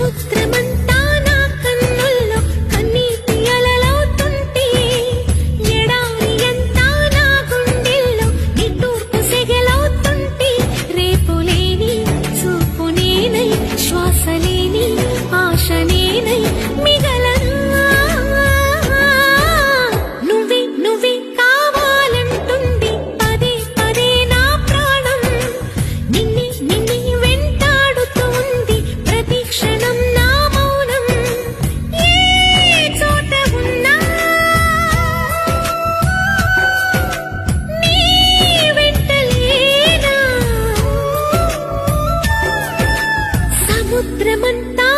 సముద్రమంతా నా కన్నుల్లో కన్నీటి అలలవుతుంటే ఎడారి అంతా నా గుండెల్లో నిట్టూర్పు సెగలవుతుంటే రేపు లేని చూపు నేనై శ్వాస లేని ఆశ నేనై మిగలను నువ్వే నువ్వే కావాలంటుంది పదే పదే నా ప్రాణం నిన్నే నిన్నే వెంటాడుతూ ఉంది ప్రతి క్షణం నా మౌనం ఏ చోట ఉన్నా నీ వెంట లేనా సముద్రమంతా